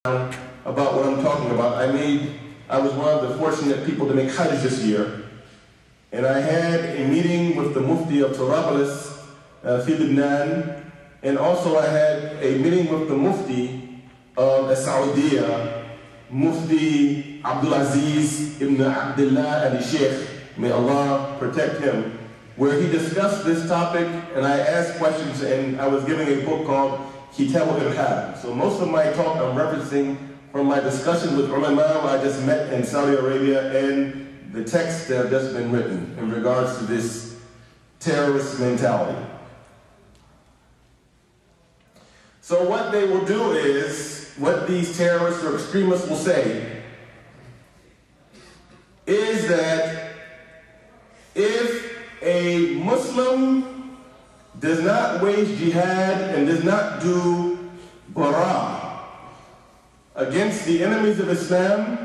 about what I'm talking about. I was one of the fortunate people to make Hajj this year, and I had a meeting with the Mufti of Tarablus, Lebanon, and also I had a meeting with the Mufti of Saudiya, Mufti Abdulaziz ibn Abdullah al-Sheikh, may Allah protect him, where he discussed this topic, and I asked questions, and I was giving a book called Kitab al-Irhab. So most of my talk I'm referencing from my discussions with ulama I just met in Saudi Arabia and the texts that have just been written in regards to this terrorist mentality. So what they will do is, what these terrorists or extremists will say, is that if a Muslim does not wage jihad and does not do bara against the enemies of Islam,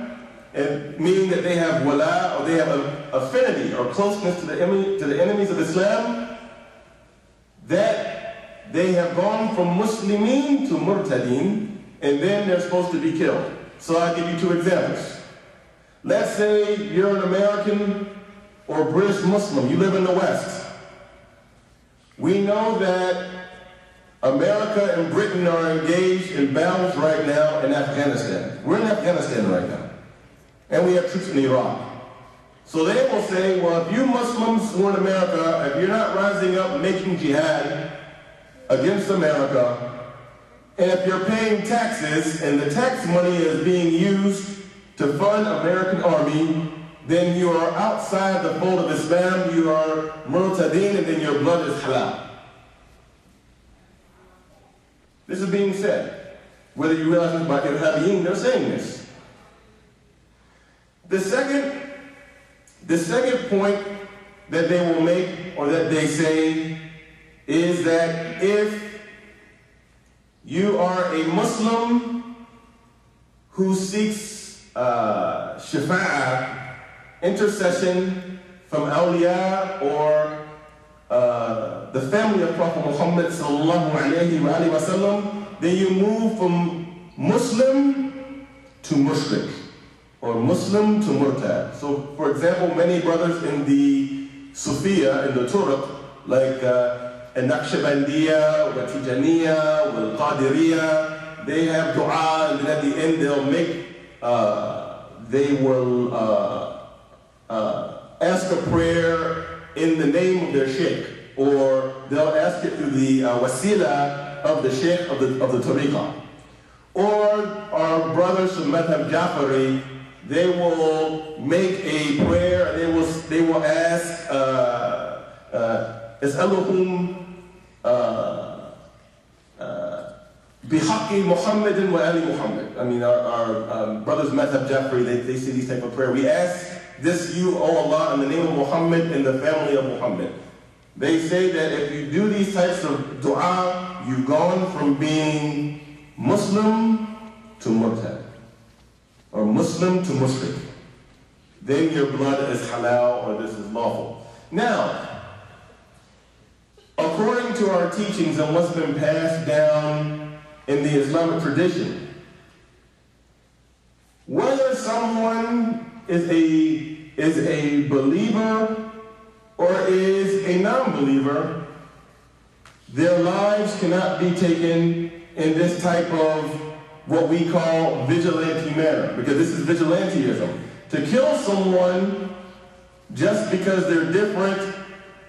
and meaning that they have wala, or they have an affinity or closeness to the enemies of Islam, that they have gone from Muslimin to Murtadin, and then they're supposed to be killed. So I'll give you two examples. Let's say you're an American or British Muslim, you live in the West. We know that America and Britain are engaged in battles right now in Afghanistan. We're in Afghanistan right now. And we have troops in Iraq. So they will say, well, if you Muslims who are in America, if you're not rising up and making jihad against America, and if you're paying taxes and the tax money is being used to fund American army, then you are outside the fold of Islam, you are murtadeen, and then your blood is halal. This is being said. Whether you realize it by Irhabiyin, they're saying this. The second point that they will make, or that they say, is that if you are a Muslim who seeks shafa'ah, intercession from awliya or the family of Prophet Muhammad sallallahu alayhi wa sallam, then you move from Muslim to mushrik, or Muslim to murtad. So, for example, many brothers in the Sufiya, in the Turuq, like Naqshbandiya, Tijaniya, Qadiriya, they have dua, and then at the end they'll make, they will ask a prayer in the name of their sheikh, or they'll ask it through the wasila of the sheikh of the tariqah. Or our brothers from Madhab Jafari, they will make a prayer, and they will ask Is'aluhum Bihaqi Muhammadin wa Ali Muhammad. I mean, our brothers Madhab Jafari, they say these type of prayer. We ask this you, O Allah, in the name of Muhammad and the family of Muhammad. They say that if you do these types of dua, you've gone from being Muslim to murtad, or Muslim to mushrik. Then your blood is halal, or this is lawful. Now, according to our teachings and what's been passed down in the Islamic tradition, whether someone is a believer or is a non-believer, their lives cannot be taken in this type of what we call vigilante manner, because this is vigilantism. To kill someone just because they're different,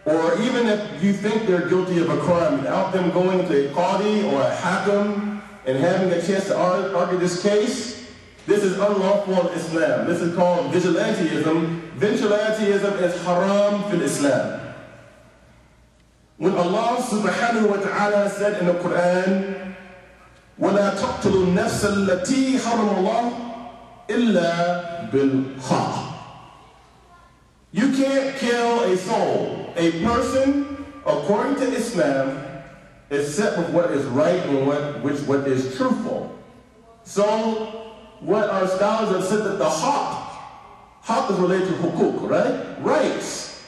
or even if you think they're guilty of a crime, without them going to a qadi or a hakam and having a chance to argue this case, this is unlawful in Islam. This is called vigilantism. Vigilantism is haram fil Islam. When Allah subhanahu wa ta'ala said in the Quran, وَلَا تَقْتُلُوا النَّفْسَ الَّتِي حَرَمَ اللَّهُ إِلَّا بِالْحَقِّ. You can't kill a soul, a person, according to Islam, except with what is right and what is truthful. So, what our scholars have said that the haqq is related to hukuk, right? Rights.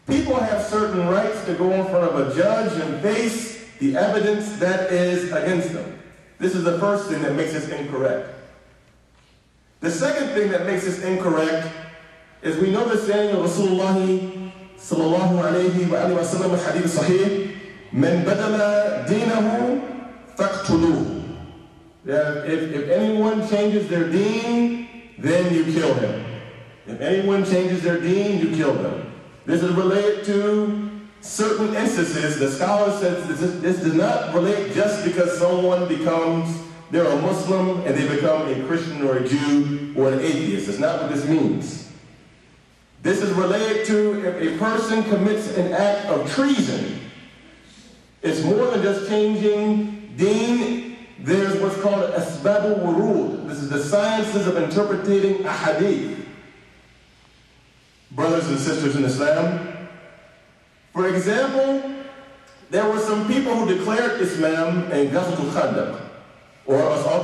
People have certain rights to go in front of a judge and face the evidence that is against them. This is the first thing that makes this incorrect. The second thing that makes this incorrect is we know the saying of Rasulullah sallallahu alayhi wa sallam, hadith sahih, "Man badala deenahu faqtuluhu." That if anyone changes their deen, then you kill him. If anyone changes their deen, you kill them. This is related to certain instances. The scholar says this does not relate just because someone they're a Muslim and they become a Christian or a Jew or an atheist. That's not what this means. This is related to if a person commits an act of treason. It's more than just changing deen. There's what's called asbab al-wurud. This is the sciences of interpreting a hadith. Brothers and sisters in Islam, for example, there were some people who declared Islam in Ghazwatul Khandaq, or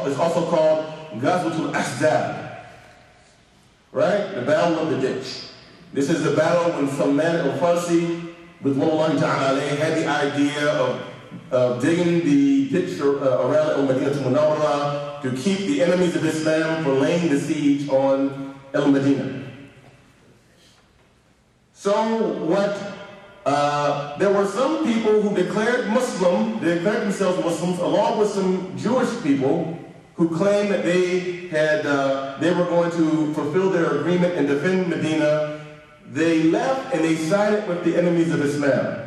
it's also called Ghazwatul Ahzab, right? The Battle of the Ditch. This is the battle when Salman al-Farsi, with Ridwanullahi ta'ala alayhi, had the idea of digging the ditch around al-Madinah al-Munawwarah to keep the enemies of Islam from laying the siege on al-Madinah. So there were some people who declared themselves Muslims, along with some Jewish people who claimed that they were going to fulfill their agreement and defend Medina. They left and they sided with the enemies of Islam.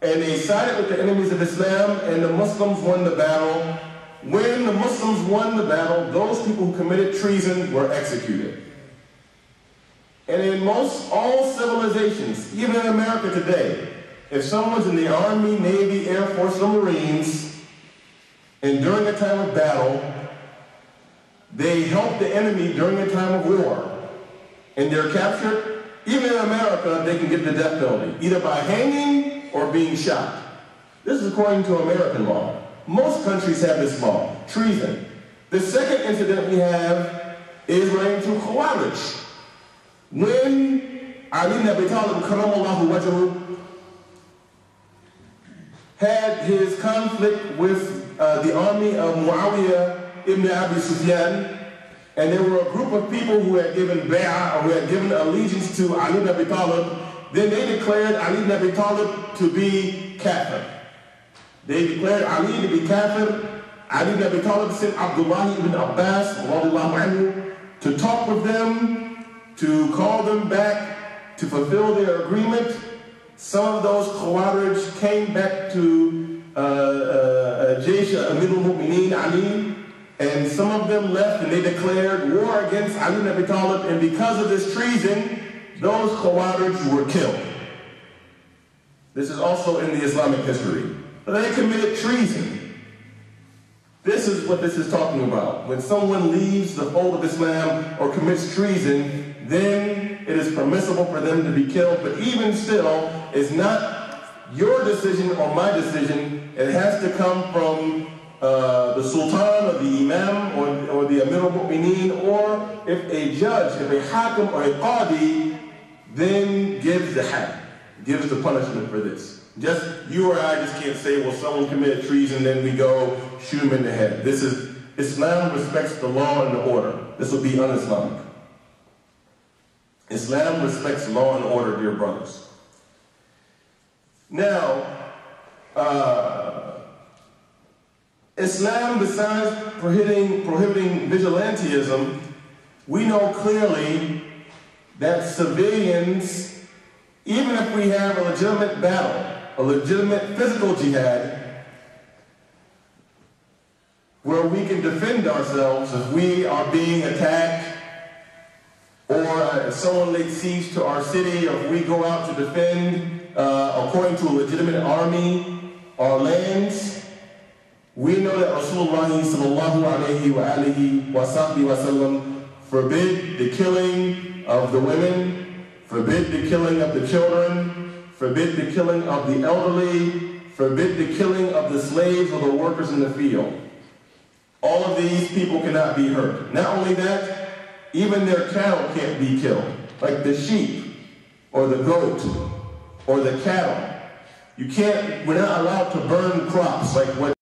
And they sided with the enemies of Islam, and the Muslims won the battle. When the Muslims won the battle, those people who committed treason were executed. And in all civilizations, even in America today, if someone's in the Army, Navy, Air Force, or Marines, and during a time of battle, they help the enemy during a time of war, and they're captured, even in America, they can get the death penalty, either by hanging or being shot. This is according to American law. Most countries have this law, treason. The second incident we have is relating to Khawarij. When Ali ibn Abi Talib karramallahu wajhahu had his conflict with the army of Muawiyah ibn Abi Sufyan, and there were a group of people who had given bay'ah, or who had given allegiance to Ali ibn Abi Talib, then they declared Ali ibn Abi Talib to be kafir. They declared Ali to be kafir. Ali ibn Abi Talib sent Abdullah ibn Abbas radiallahu anhu to talk with them, to call them back, to fulfill their agreement. Some of those Khawarij came back to Jaysh Amir al-Mu'mineen Ali, and some of them left and they declared war against Ali ibn Abi Talib, and because of this treason, those Khawarij were killed. This is also in the Islamic history. They committed treason. This is what this is talking about. When someone leaves the fold of Islam or commits treason, then it is permissible for them to be killed. But even still, it's not your decision or my decision. It has to come from the Sultan or the Imam or the Amir al-Mu'mineen, or if a judge, if a Hakim or a Qadi, then gives the had, gives the punishment for this. Just you or I just can't say, well, someone committed treason, then we go shoot him in the head. This is, Islam respects the law and the order. This will be un-Islamic. Islam respects law and order, dear brothers. Now, Islam, besides prohibiting vigilantism, we know clearly that civilians, even if we have a legitimate battle, a legitimate physical jihad, where we can defend ourselves if we are being attacked, or if someone lays siege to our city, or if we go out to defend according to a legitimate army our lands, we know that Rasulullah sallallahu alayhi wa alihi wa sahbihi wa sallam forbid the killing of the women, forbid the killing of the children, forbid the killing of the elderly, forbid the killing of the slaves or the workers in the field. All of these people cannot be hurt. Not only that, even their cattle can't be killed, like the sheep or the goat or the cattle. We're not allowed to burn crops like what